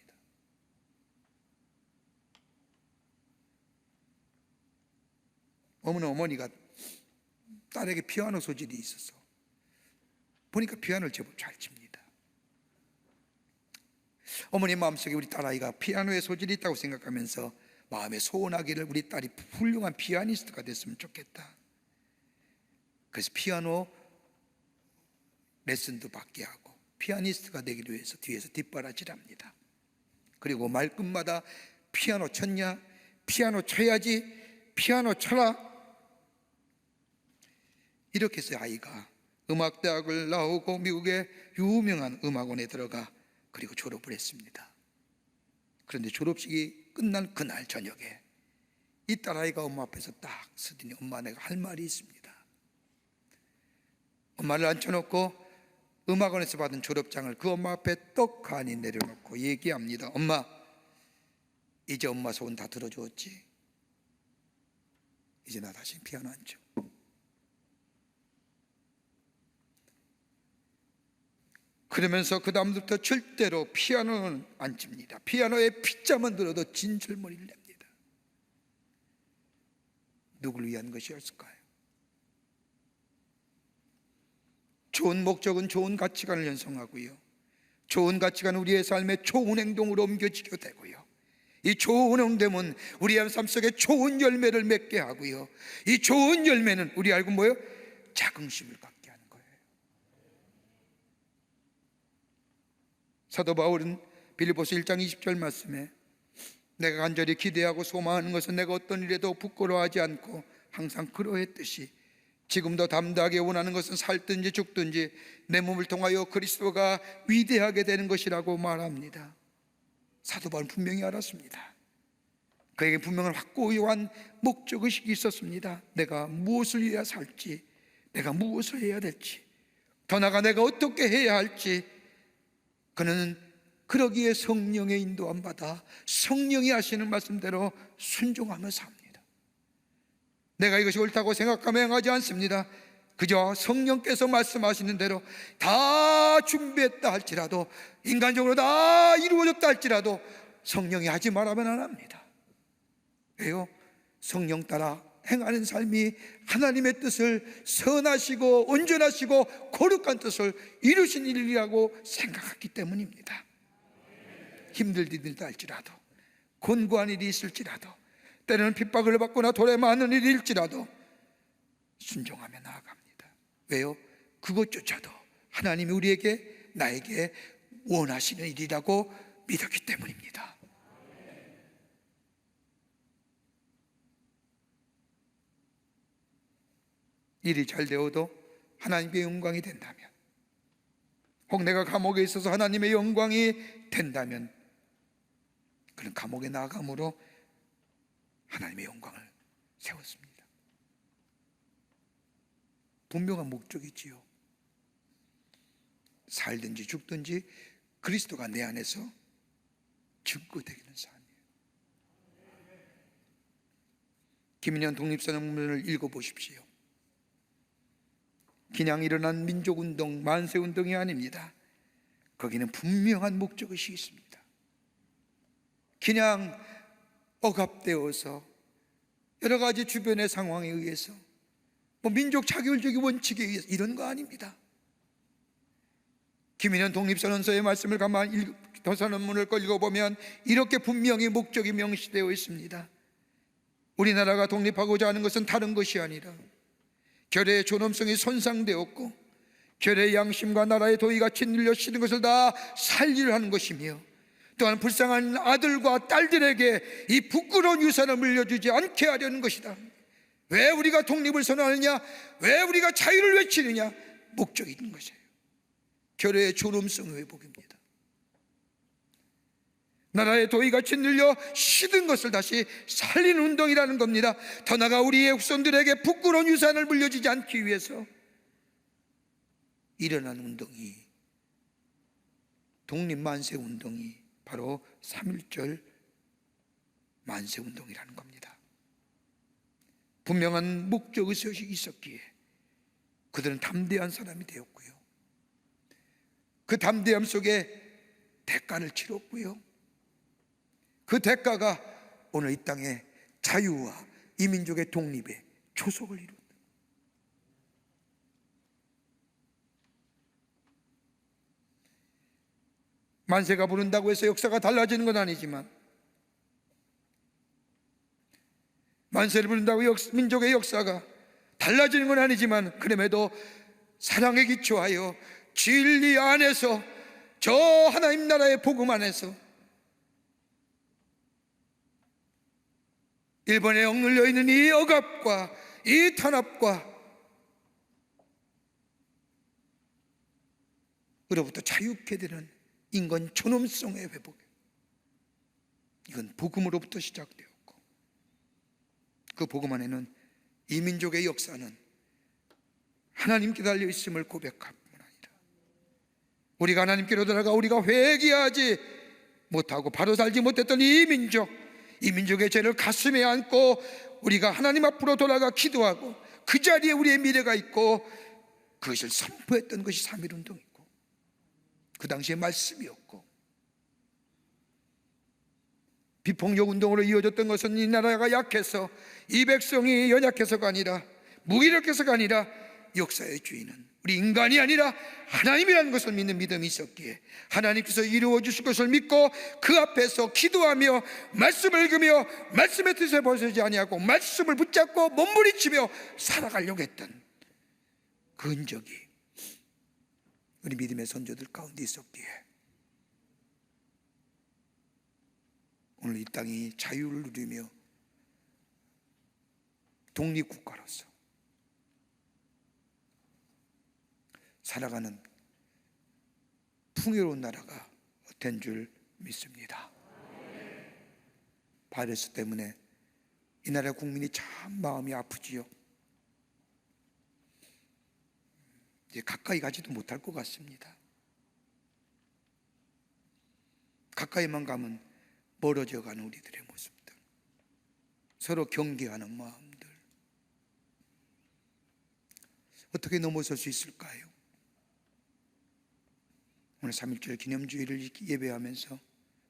어머니 어머니가 딸에게 피아노 소질이 있어서 보니까 피아노를 제법 잘 칩니다. 어머니 마음속에 우리 딸아이가 피아노에 소질이 있다고 생각하면서 마음에 소원하기를 우리 딸이 훌륭한 피아니스트가 됐으면 좋겠다. 그래서 피아노 레슨도 받게 하고 피아니스트가 되기로 해서 뒤에서 뒷바라지랍니다. 그리고 말끝마다 피아노 쳤냐? 피아노 쳐야지, 피아노 쳐라. 이렇게 해서 아이가 음악대학을 나오고 미국의 유명한 음악원에 들어가 그리고 졸업을 했습니다. 그런데 졸업식이 끝난 그날 저녁에 이 딸아이가 엄마 앞에서 딱 서더니 엄마 내가 할 말이 있습니다. 엄마를 앉혀놓고 음악원에서 받은 졸업장을 그 엄마 앞에 떡하니 내려놓고 얘기합니다. 엄마, 이제 엄마 소원 다 들어주었지? 이제 나 다시 피아노 안 쳐. 그러면서 그 다음부터 절대로 피아노는 안 칩니다. 피아노에 핏자만 들어도 진절머리를 냅니다. 누구를 위한 것이었을까요? 좋은 목적은 좋은 가치관을 연성하고요, 좋은 가치관은 우리의 삶에 좋은 행동으로 옮겨지게 되고요, 이 좋은 행동은 우리의 삶 속에 좋은 열매를 맺게 하고요, 이 좋은 열매는 우리 알고 뭐예요? 자긍심을 갖게 하는 거예요. 사도 바울은 빌립보서 1장 20절 말씀에 내가 간절히 기대하고 소망하는 것은 내가 어떤 일에도 부끄러워하지 않고 항상 그러했듯이 지금도 담대하게 원하는 것은 살든지 죽든지 내 몸을 통하여 그리스도가 위대하게 되는 것이라고 말합니다. 사도 바울은 분명히 알았습니다. 그에게 분명한 확고한 목적의식이 있었습니다. 내가 무엇을 위해 살지, 내가 무엇을 해야 될지, 더 나아가 내가 어떻게 해야 할지, 그는 그러기에 성령의 인도함 받아 성령이 하시는 말씀대로 순종하며 삽니다. 내가 이것이 옳다고 생각하며 행하지 않습니다. 그저 성령께서 말씀하시는 대로 다 준비했다 할지라도, 인간적으로 다 이루어졌다 할지라도 성령이 하지 말라면 안 합니다. 왜요? 성령 따라 행하는 삶이 하나님의 뜻을, 선하시고 온전하시고 거룩한 뜻을 이루신 일이라고 생각했기 때문입니다. 힘들 일이 할지라도, 곤고한 일이 있을지라도, 때로는 핍박을 받거나 돌에 맞는 일일지라도 순종하며 나아갑니다. 왜요? 그것조차도 하나님이 우리에게, 나에게 원하시는 일이라고 믿었기 때문입니다. 일이 잘 되어도 하나님께 영광이 된다면, 혹 내가 감옥에 있어서 하나님의 영광이 된다면, 그는 감옥에 나아감으로 하나님의 영광을 세웠습니다. 분명한 목적이지요. 살든지 죽든지 그리스도가 내 안에서 증거되는 삶이에요. 김인현 독립선언문을 읽어보십시오. 그냥 일어난 민족운동, 만세운동이 아닙니다. 거기는 분명한 목적의식이 있습니다. 그냥 억압되어서 여러 가지 주변의 상황에 의해서, 민족 자율주의 원칙에 의해서 이런 거 아닙니다. 김인현 독립선언서의 말씀을 가만히 선언문을 읽어보면 이렇게 분명히 목적이 명시되어 있습니다. 우리나라가 독립하고자 하는 것은 다른 것이 아니라 결의의 존엄성이 손상되었고 결의의 양심과 나라의 도의가 짓눌려 시든 것을 다 살리려 하는 것이며, 또한 불쌍한 아들과 딸들에게 이 부끄러운 유산을 물려주지 않게 하려는 것이다. 왜 우리가 독립을 선언하느냐? 왜 우리가 자유를 외치느냐? 목적이 있는 것이에요. 결의의 존엄성 회복입니다. 나라의 도의가 짓눌려 시든 것을 다시 살리는 운동이라는 겁니다. 더 나아가 우리의 후손들에게 부끄러운 유산을 물려주지 않기 위해서 일어난 운동이, 독립만세 운동이 바로 3.1절 만세 운동이라는 겁니다. 분명한 목적의식이 있었기에 그들은 담대한 사람이 되었고요, 그 담대함 속에 대가를 치렀고요, 그 대가가 오늘 이 땅의 자유와 이 민족의 독립의 초석을 이룬다. 만세가 부른다고 해서 역사가 달라지는 건 아니지만, 만세를 부른다고 민족의 역사가 달라지는 건 아니지만, 그럼에도 사랑에 기초하여 진리 안에서, 저 하나님 나라의 복음 안에서 일본에 억눌려 있는 이 억압과 이 탄압과 으로부터 자유케 되는 인간 존엄성의 회복, 이건 복음으로부터 시작되었고, 그 복음 안에는 이 민족의 역사는 하나님께 달려 있음을 고백할 뿐 아니라, 우리가 하나님께로 돌아가 우리가 회개하지 못하고 바로 살지 못했던 이 민족의 죄를 가슴에 안고 우리가 하나님 앞으로 돌아가 기도하고 그 자리에 우리의 미래가 있고, 그것을 선포했던 것이 3.1운동이고, 그 당시에 말씀이었고, 비폭력 운동으로 이어졌던 것은 이 나라가 약해서, 이 백성이 연약해서가 아니라, 무기력해서가 아니라, 역사의 주인은 우리 인간이 아니라 하나님이라는 것을 믿는 믿음이 있었기에 하나님께서 이루어 주실 것을 믿고 그 앞에서 기도하며 말씀을 읽으며 말씀의 뜻에 벗어지지 아니하고 말씀을 붙잡고 몸부림치며 살아가려고 했던 그 흔적이 우리 믿음의 선조들 가운데 있었기에 오늘 이 땅이 자유를 누리며 독립국가로서 살아가는 풍요로운 나라가 된 줄 믿습니다. 바이러스 때문에 이 나라 국민이 참 마음이 아프지요. 이제 가까이 가지도 못할 것 같습니다. 가까이만 가면 멀어져 가는 우리들의 모습들, 서로 경계하는 마음들, 어떻게 넘어설 수 있을까요? 오늘 3.1절 기념주일을 예배하면서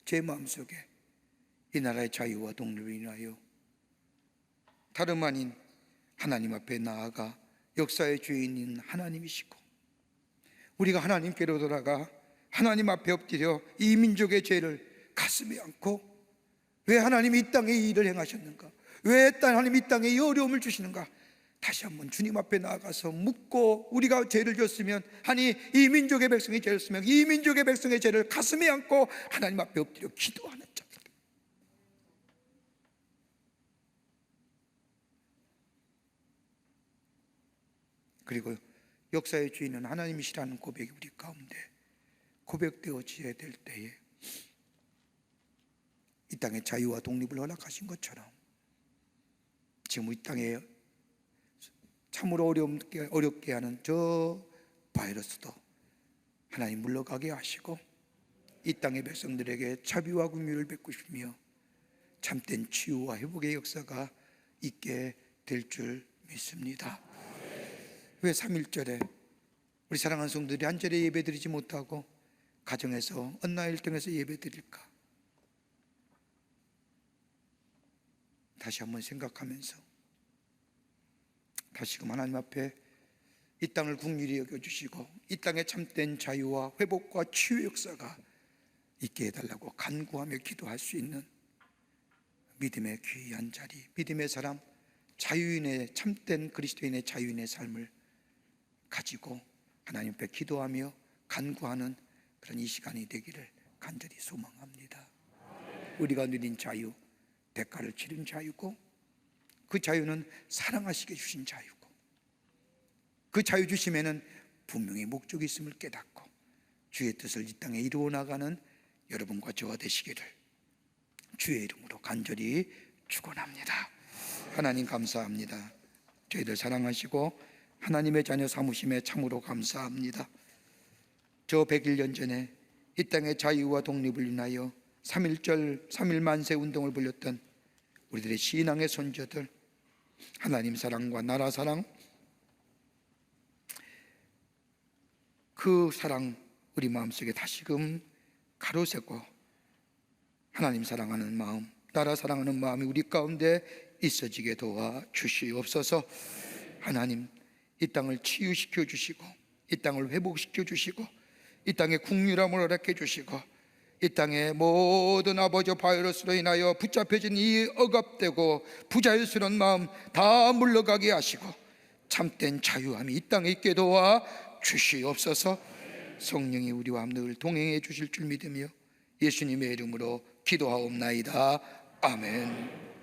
제 마음속에 이 나라의 자유와 독립을 인하여 다름 아닌 하나님 앞에 나아가 역사의 주인인 하나님이시고, 우리가 하나님께로 돌아가 하나님 앞에 엎드려 이 민족의 죄를 가슴에 안고, 왜 하나님이 이 땅에 이 일을 행하셨는가, 왜 하나님이 이 땅에 이 어려움을 주시는가, 다시 한번 주님 앞에 나아가서 묻고, 우리가 죄를 졌으면, 아니 이 민족의 백성이 죄를 졌으면 이 민족의 백성의 죄를 가슴에 안고 하나님 앞에 엎드려 기도하는 자들. 그리고 역사의 주인은 하나님이시라는 고백이 우리 가운데 고백되어져야 될 때에 이 땅의 자유와 독립을 허락하신 것처럼 지금 이 땅에 참으로 어렵게 하는 저 바이러스도 하나님 물러가게 하시고 이 땅의 백성들에게 자비와 긍휼을 베푸시며 참된 치유와 회복의 역사가 있게 될 줄 믿습니다. 왜 3.1절에 우리 사랑하는 성도들이 한 절에 예배드리지 못하고 가정에서 언나일등에서 예배드릴까? 다시 한번 생각하면서 다시금 하나님 앞에 이 땅을 긍휼히 여겨주시고 이 땅에 참된 자유와 회복과 치유 역사가 있게 해달라고 간구하며 기도할 수 있는 믿음의 귀한 자리, 믿음의 사람, 자유인의 참된 그리스도인의 자유인의 삶을 가지고 하나님 앞에 기도하며 간구하는 그런 이 시간이 되기를 간절히 소망합니다. 우리가 누린 자유, 대가를 치른 자유고, 그 자유는 사랑하시게 주신 자유고, 그 자유 주심에는 분명히 목적이 있음을 깨닫고 주의 뜻을 이 땅에 이루어 나가는 여러분과 저와 되시기를 주의 이름으로 간절히 축원합니다. 하나님 감사합니다. 저희들 사랑하시고 하나님의 자녀 삼으심에 참으로 감사합니다. 저 100일 전에 이 땅의 자유와 독립을 위하여 3.1절 3.1 만세 운동을 벌였던 우리들의 신앙의 선조들, 하나님 사랑과 나라 사랑, 그 사랑 우리 마음속에 다시금 가로세고 하나님 사랑하는 마음, 나라 사랑하는 마음이 우리 가운데 있어지게 도와 주시옵소서. 하나님, 이 땅을 치유시켜 주시고 이 땅을 회복시켜 주시고 이 땅에 국률함을 허락해 주시고 이 땅에 모든 아버지 바이러스로 인하여 붙잡혀진 이 억압되고 부자유스러운 마음 다 물러가게 하시고 참된 자유함이 이 땅에 있게 도와 주시옵소서. 성령이 우리와 늘 동행해 주실 줄 믿으며 예수님의 이름으로 기도하옵나이다. 아멘.